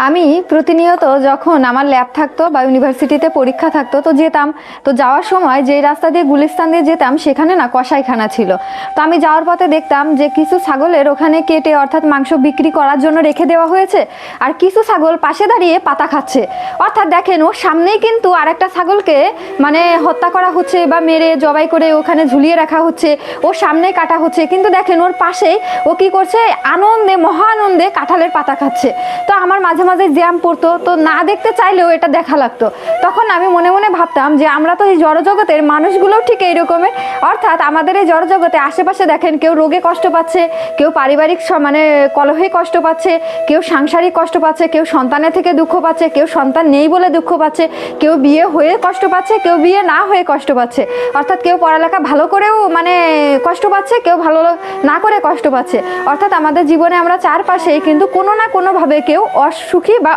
আমি প্রতিনিয়ত যখন আমার ল্যাব থাকতো বা ইউনিভার্সিটিতে পরীক্ষা থাকতো তো যেতাম। তো যাওয়ার সময় যেই রাস্তা দিয়ে গুলিস্তান দিয়ে যেতাম সেখানে না কসাইখানা ছিল। তো আমি যাওয়ার পথে দেখতাম যে কিছু ছাগলের ওখানে কেটে অর্থাৎ মাংস বিক্রি করার জন্য রেখে দেওয়া হয়েছে, আর কিছু ছাগল পাশে দাঁড়িয়ে পাতা খাচ্ছে। অর্থাৎ দেখেন ওর সামনেই কিন্তু আরেকটা ছাগলকে মানে হত্যা করা হচ্ছে বা মেরে জবাই করে ওখানে ঝুলিয়ে রাখা হচ্ছে, ওর সামনে কাটা হচ্ছে, কিন্তু দেখেন ওর পাশেই ও কি করছে, আনন্দে মহা আনন্দে কাঁঠালের পাতা খাচ্ছে। তো আমার মাঝে মাঝে জ্যাম পড়তো, তো না দেখতে চাইলেও এটা দেখা লাগতো। তখন আমি মনে মনে ভাবতাম যে আমরা তো এই জড়জগতের মানুষগুলোও ঠিক এইরকমের। অর্থাৎ আমাদের এই জড়জগতে আশেপাশে দেখেন কেউ রোগে কষ্ট পাচ্ছে, কেউ পারিবারিক মানে কলহে কষ্ট পাচ্ছে, কেউ সাংসারিক কষ্ট পাচ্ছে, কেউ সন্তানের থেকে দুঃখ পাচ্ছে, কেউ সন্তান নেই বলে দুঃখ পাচ্ছে, কেউ বিয়ে হয়ে কষ্ট পাচ্ছে, কেউ বিয়ে না হয়ে কষ্ট পাচ্ছে। অর্থাৎ কেউ পড়ালেখা ভালো করেও মানে কষ্ট পাচ্ছে, কেউ ভালো না করে কষ্ট পাচ্ছে। অর্থাৎ আমাদের জীবনে আমরা চারপাশেই কিন্তু কোনো না কোনোভাবে কেউ অসুখী বা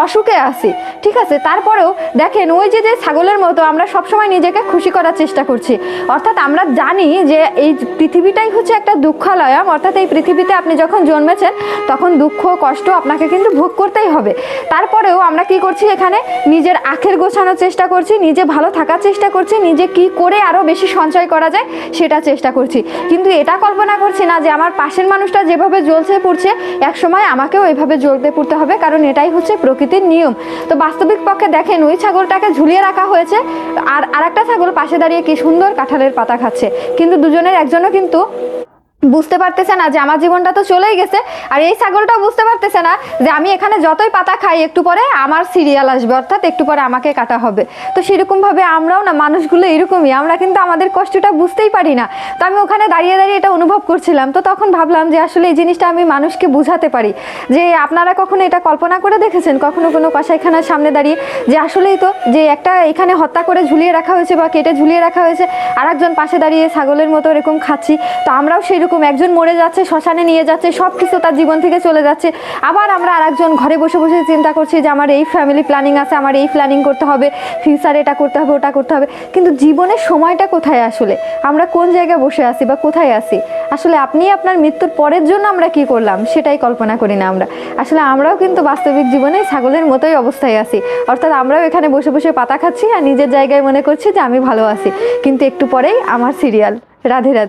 অসুখে আছি, ঠিক আছে। তারপরেও দেখেন ওই যে ছাগলের মতো আমরা সবসময় নিজেকে খুশি করার চেষ্টা করছি। অর্থাৎ আমরা জানি যে এই পৃথিবীটাই হচ্ছে একটা দুঃখালয়ম। অর্থাৎ এই পৃথিবীতে আপনি যখন জন্মেছেন তখন দুঃখ কষ্ট আপনাকে কিন্তু ভোগ করতেই হবে। তারপরেও আমরা কি করছি, এখানে নিজের আখের গোছানোর চেষ্টা করছি, নিজে ভালো থাকার চেষ্টা করছি, নিজে কি করে আরও বেশি সঞ্চয় করা যায় সেটা চেষ্টা করছি। কিন্তু এটা কল্পনা করছি না যে আমার পাশের মানুষটা যেভাবে জ্বলছে পড়ছে একসময় আমাকেও এভাবে জ্বলতে পড়তে হবে, কারণ এটাই হচ্ছে প্রকৃতির নিয়ম। তো বাস্তবিক পক্ষে দেখেন ওই ছাগলটাকে ঝুলিয়ে রাখা হয়েছে, আর আরেকটা ছাগল পাশে দাঁড়িয়ে কি সুন্দর কাঁঠালের পাতা খাচ্ছে, কিন্তু দুজনের একজনও কিন্তু বুঝতে পারতেছে না যে আমার জীবনটা তো চলেই গেছে, আর এই ছাগলটাও বুঝতে পারতেছে না যে আমি এখানে যতই পাতা খাই একটু পরে আমার সিরিয়াল আসবে, অর্থাৎ একটু পরে আমাকে কাটা হবে। তো সেরকমভাবে আমরাও না মানুষগুলো এরকমই, আমরা কিন্তু আমাদের কষ্টটা বুঝতেই পারি না। তো আমি ওখানে দাঁড়িয়ে দাঁড়িয়ে এটা অনুভব করছিলাম। তো তখন ভাবলাম যে আসলে এই জিনিসটা আমি মানুষকে বুঝাতে পারি যে আপনারা কখনো এটা কল্পনা করে দেখেছেন কখনো কোনো কসাইখানার সামনে দাঁড়িয়ে যে আসলেই তো যে একটা এখানে হত্যা করে ঝুলিয়ে রাখা হয়েছে বা কেটে ঝুলিয়ে রাখা হয়েছে, আর একজন পাশে দাঁড়িয়ে ছাগলের মতো এরকম খাচ্ছি। তো আমরাও সেরকম একজন মরে যাচ্ছে, শ্মশানে নিয়ে যাচ্ছে, সব কিছু তার জীবন থেকে চলে যাচ্ছে, আবার আমরা আরেকজন ঘরে বসে বসে চিন্তা করছি যে আমার এই ফ্যামিলি প্ল্যানিং আছে, আমার এই প্ল্যানিং করতে হবে, ফিউচারে এটা করতে হবে ওটা করতে হবে। কিন্তু জীবনের সময়টা কোথায়, আসলে আমরা কোন জায়গায় বসে আছি বা কোথায় আছি, আসলে আপনি আপনার মৃত্যুর পরের জন্য আমরা কি করলাম সেটাই কল্পনা করি না আমরা। আসলে আমরাও কিন্তু বাস্তবিক জীবনে ছাগলের মতোই অবস্থায় আছি। অর্থাৎ আমরাও এখানে বসে বসে পাতা খাচ্ছি আর নিজের জায়গায় মনে করছি যে আমি ভালো আছি, কিন্তু একটু পরেই আমার সিরিয়াল। রাধে রাধে।